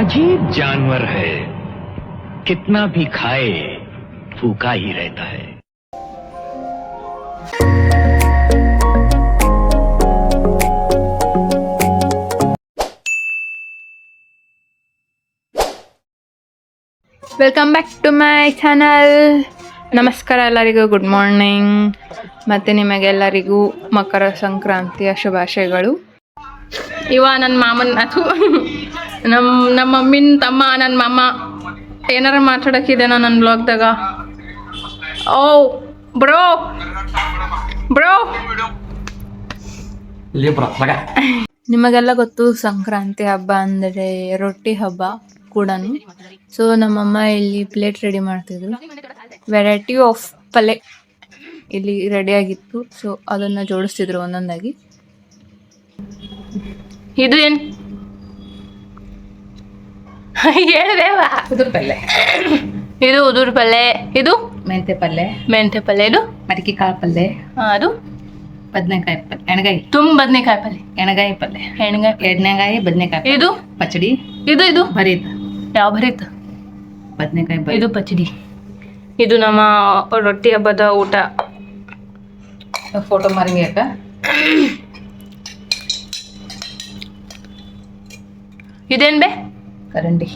अजीब जानवर है, कितना भी खाए भूखा ही रहता है. Welcome back to my channel. ನಮಸ್ಕಾರ ಎಲ್ಲರಿಗೂ, ಗುಡ್ ಮಾರ್ನಿಂಗ್. ಮತ್ತು ನಿಮಗೆಲ್ಲರಿಗೂ ಮಕರ ಸಂಕ್ರಾಂತಿಯ ಶುಭಾಶಯಗಳು. ಇವ ನನ್ನ ಮಾಮನ ಅದು ನಮ್ಮ ಮಮ್ಮಿನ ತಮ್ಮ, ನನ್ನ ಮಾಮ ಏನಾರ ಮಾತಾಡೋಕ್ಕಿದೇನೋ ನನ್ನ ಬ್ಲಾಗ್ದಾಗ. ಓ ಬ್ರೋ ಬ್ರೋ ನಿಮಗೆಲ್ಲ ಗೊತ್ತು, ಸಂಕ್ರಾಂತಿ ಹಬ್ಬ ಅಂದರೆ ರೊಟ್ಟಿ ಹಬ್ಬ ಕೂಡ. ಸೊ ನಮ್ಮಮ್ಮ ಇಲ್ಲಿ ಪ್ಲೇಟ್ ರೆಡಿ ಮಾಡ್ತಿದ್ರು. ವೆರೈಟಿ ಆಫ್ ಪಲ್ಯ ಇಲ್ಲಿ ರೆಡಿ ಆಗಿತ್ತು. ಸೊ ಅದನ್ನು ಜೋಡಿಸ್ತಿದ್ರು ಒಂದೊಂದಾಗಿ. ಇದು ಏನು ಹೇಳಿದೆವಾ? ಉದುರು ಪಲ್ಯ. ಇದು ಉದುರು ಪಲ್ಯ. ಇದು ಮೆಂತ್ಯ ಪಲ್ಯ. ಮೆಂತ್ಯ ಪಲ್ಯ. ಇದು ಮಡಿಕೆ ಕಾಳು ಪಲ್ಯ. ಅದು ಬದನೆಕಾಯಿ ಪಲ್ಯ, ಎಣ್ಗಾಯಿ. ಬದನೆಕಾಯಿ ಪಲ್ಯ, ಎಣ್ಗಾಯಿ ಪಲ್ಯ, ಎಣ್ಣೆಗಾಯಿ, ಬದನೆಕಾಯಿ. ಇದು ಪಚಡಿ. ಇದು ಭರೀತ. ಯಾವ ಭರೀತ? ಬದನೆಕಾಯಿ. ಇದು ಪಚಡಿ. ಇದು ನಮ್ಮ ರೊಟ್ಟಿ ಹಬ್ಬದ ಊಟ. ಫೋಟೋ ಮಾರಿಂಗ್ ಯಾಕ? ಇದೇನ್ ಬೇ? ಕರಂಡಿ.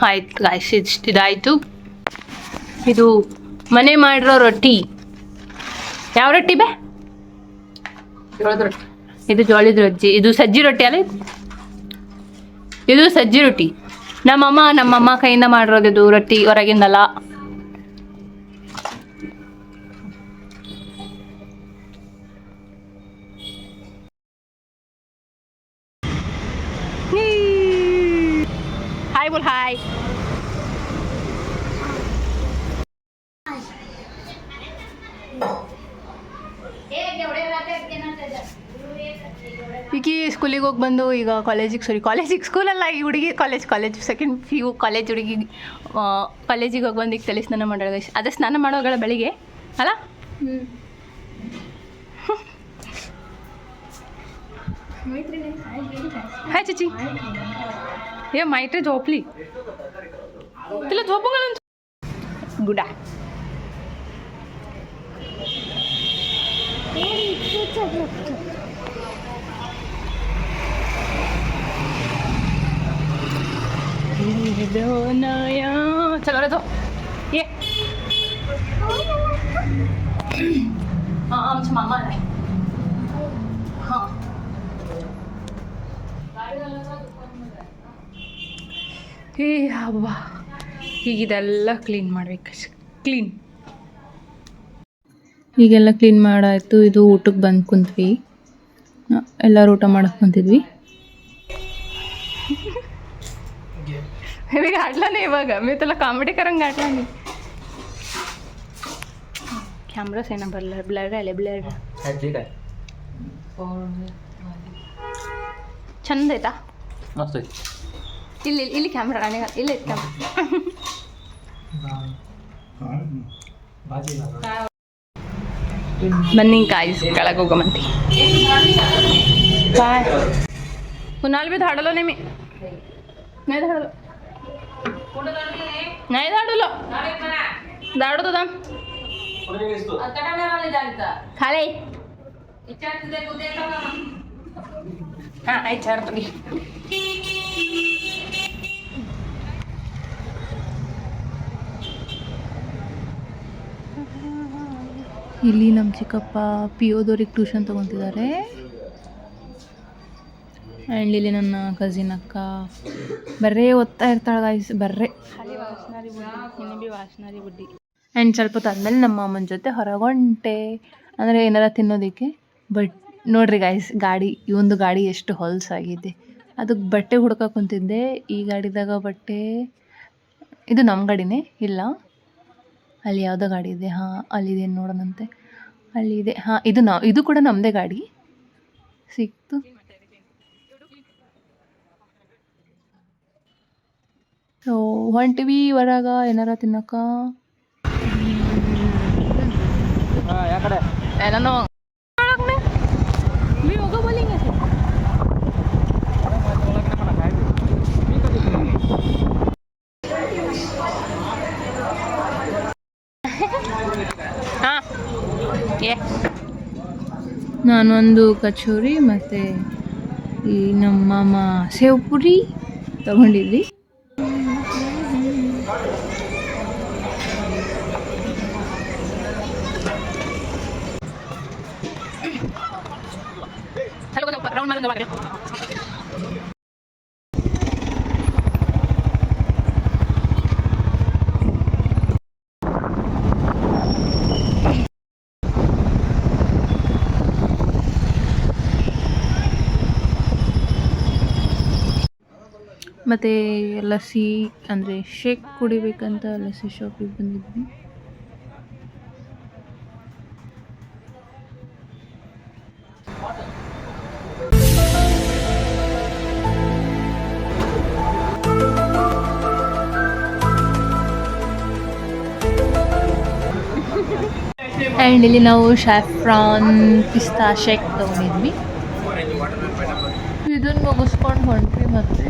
ಆಯ್ತು ಗಾಯ್ಸ್, ಇದಾಯ್ತು. ಇದು ಮನೆ ಮಾಡಿರೋ ರೊಟ್ಟಿ. ಯಾವ ರೊಟ್ಟಿ ಬೇ? ಜೋಳದ ರೊಟ್ಟಿ. ಇದು ಜೋಳದ ರೊಟ್ಟಿ. ಇದು ಸಜ್ಜಿ ರೊಟ್ಟಿ ಅಲ್ಲ? ಇದು ಸಜ್ಜಿ ರೊಟ್ಟಿ. ನಮ್ಮಮ್ಮ ಕೈಯಿಂದ ಮಾಡಿರೋದು ಇದು ರೊಟ್ಟಿ, ಹೊರಗಿಂದಲ್ಲ. ಹಾಯ್ ಬೋಲ್ ಹಾಯ್. ಈಗ ಸ್ಕೂಲಿಗೆ ಹೋಗಿ ಬಂದು ಈಗ ಕಾಲೇಜಿಗೆ ಸ್ಕೂಲಲ್ಲ, ಈ ಹುಡುಗಿ ಕಾಲೇಜ್ ಸೆಕೆಂಡ್ PU ಕಾಲೇಜ್ ಹುಡುಗಿ ಕಾಲೇಜಿಗೆ ಹೋಗಿ ಬಂದು ಈಗ ತಲೆ ಸ್ನಾನ ಮಾಡೋಣ. ಅದೇ ಸ್ನಾನ ಮಾಡೋಗಳ ಬೆಳಿಗ್ಗೆ ಅಲ್ಲ? ಹಾಯ್ ಚಚಿ. ಏ ಮೈಟ್ರೆ ಜೋಪ್ಲಿ ತಿಲ್ಲ ಜೋಪಂಗ ಗುಡ. चलो रे तो ये आमचं मामा आहे. हां ಏ ಹಬ್ಬ. ಈಗಿದೆಲ್ಲ ಕ್ಲೀನ್ ಮಾಡ್ಬೇಕು. ಈಗೆಲ್ಲ ಕ್ಲೀನ್ ಮಾಡಾಯಿತು. ಇದು ಊಟಕ್ಕೆ ಬಂದು ಕುಂತ್ವಿ. ಎಲ್ಲರೂ ಊಟ ಮಾಡಕ್ಕೆ ಕುಂತಿದ್ವಿ. ಇವಾಗ ಆಡ್ಲಾನೆ, ಇವಾಗ ಮೇತಲ್ಲ ಕಾಮಿಡಿ ಕರಂಗೆ ಆಡ್ಲಾನೆ. ಕ್ಯಾಮ್ರಾಸ್ ಏನೋ ಬರಲ್ಲ, ಬ್ಲರ್ ಚಂದ ಆಯ್ತಾ? ಇಲ್ಲಿ ಕ್ಯಾಮ್ರಾ ನನಗೆ ಇಲ್ಲ ಬನ್ನಿ ಕಾಯಿಸ್ ಕೆಳಗೆ ಹೋಗಮಂತಿ. काय कुणाल भी धाडलो नाही मी. नाही धाडलो धाडत होता खाले. हां विचारतो की. ಇಲ್ಲಿ ನಮ್ಮ ಚಿಕ್ಕಪ್ಪ POದವ್ರಿಗೆ ಟ್ಯೂಷನ್ ತೊಗೊತಿದ್ದಾರೆ. ಆ್ಯಂಡ್ ಇಲ್ಲಿ ನನ್ನ ಕಸಿನ್ ಅಕ್ಕ ಬರ್ರೇ ಓದ್ತಾ ಇರ್ತಾಳೆ ಗಾಯ್ಸ್. ಬರ್ರೇ ಖಾಲಿ ವಾಸನಾರಿ ಬುಡ್ಡಿ. ಆ್ಯಂಡ್ ಸ್ವಲ್ಪ ಹೊತ್ತಾದ್ಮೇಲೆ ನಮ್ಮ ಅಮ್ಮನ ಜೊತೆ ಹೊರಗೊಂಟೆ, ಅಂದರೆ ಏನಾರ ತಿನ್ನೋದಕ್ಕೆ. ಬಟ್ ನೋಡ್ರಿ ಗಾಯ್ಸ್, ಇವೊಂದು ಗಾಡಿ ಎಷ್ಟು ಹೊಲಸಾಗಿದೆ. ಅದಕ್ಕೆ ಬಟ್ಟೆ ಹುಡ್ಕಕ್ಕೆ ಕುಂತಿದ್ದೆ. ಈ ಗಾಡಿದಾಗ ಬಟ್ಟೆ, ಇದು ನಮ್ಮ ಗಾಡಿನೇ ಇಲ್ಲ, ಅಲ್ಲಿ ಯಾವುದೋ ಗಾಡಿ ಇದೆ. ಹಾಂ ಅಲ್ಲಿದೆ ನೋಡೋಣಂತೆ. ಅಲ್ಲಿದೆ. ಹಾಂ ಇದು ಕೂಡ ನಮ್ಮದೇ ಗಾಡಿ ಸಿಕ್ತು. ಸೊ ಹೊಂಟಿವಿ ಹೊರಗೆ ಏನಾರ ತಿನ್ನೋಕೆ. ನಾನು मी होगा बोलेंगे ऐसे हाँ ये ನಾನೊಂದು ಕಚೋರಿ ಮತ್ತು ಈ ನಮ್ಮ ಮಾಮ ಸೇವ್ ಪುರಿ ತಗೊಂಡಿದ್ವಿ. ಮತ್ತು ಲಸ್ಸಿ ಅಂದರೆ ಶೇಕ್ ಕುಡಿಬೇಕಂತ ಲಸ್ಸಿ ಶಾಪಿಗೆ ಬಂದಿದ್ವಿ. ಆ್ಯಂಡ್ ಇಲ್ಲಿ ನಾವು ಶಾಫ್ರಾನ್ ಪಿಸ್ತಾ ಶೇಕ್ ತೊಗೊಂಡಿದ್ವಿ. ಇದನ್ನು ಮುಗಿಸ್ಕೊಂಡು ಹೊಂಟ್ವಿ. ಮತ್ತೆ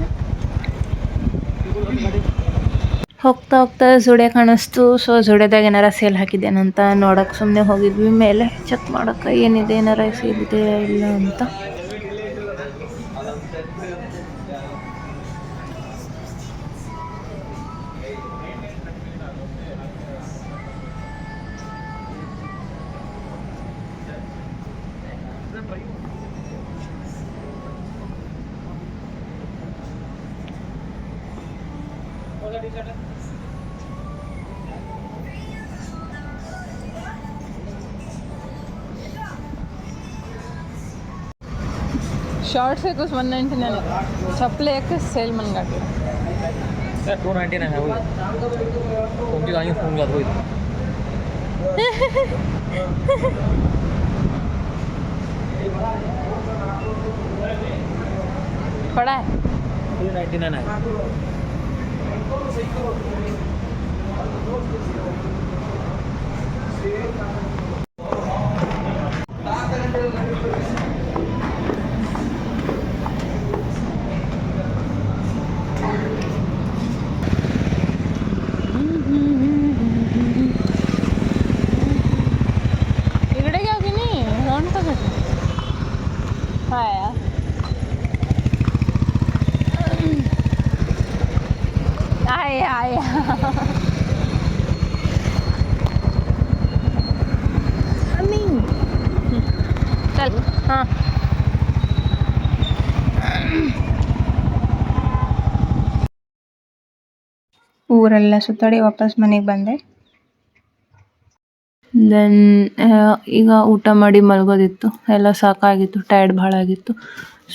ಹೋಗ್ತಾ ಹೋಗ್ತಾ ಜುಡೆ ಕಾಣಿಸ್ತು. ಸೊ ಜುಡೆದಾಗ ಏನಾರ ಸೇಲ್ ಹಾಕಿದ್ದೇನಂತ ನೋಡೋಕೆ ಸುಮ್ಮನೆ ಹೋಗಿದ್ವಿ ಮೇಲೆ ಚೆಕ್ ಮಾಡೋಕೆ ಏನಿದೆ, ಏನಾರ ಸೇಲ್ ಇದೆ ಇಲ್ಲ ಅಂತ. शॉर्ट्स है कुछ 199 है, चप्पल एक सेल मन काट सर 299 है वही तुमची गाणी फोन जात होईल पड़ा है 299 है. इकडे घ्या की नाही राऊंड का घट हा यार आया आया चल हाँ ಊರೆಲ್ಲ ಸುತ್ತಾಡಿ ವಾಪಸ್ ಮನೆಗೆ ಬಂದೆ. ದೆನ್ ಈಗ ಊಟ ಮಾಡಿ ಮಲಗೋದಿತ್ತು, ಎಲ್ಲ ಸಾಕಾಗಿತ್ತು, ಟೈರ್ಡ್ ಭಾಳ ಆಗಿತ್ತು.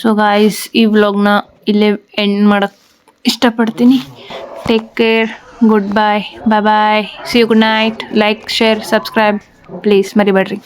ಸೊ ಗಾಯ್ಸ್ ಈ ವ್ಲಾಗ್ನ ಇಲ್ಲೇ ಎಂಡ್ ಮಾಡೋಕ್ಕೆ ಇಷ್ಟಪಡ್ತೀನಿ. Take care, good bye, bye bye, see you, good night. Like, share, subscribe please ಮರಿಬೇಡ್ರಿ.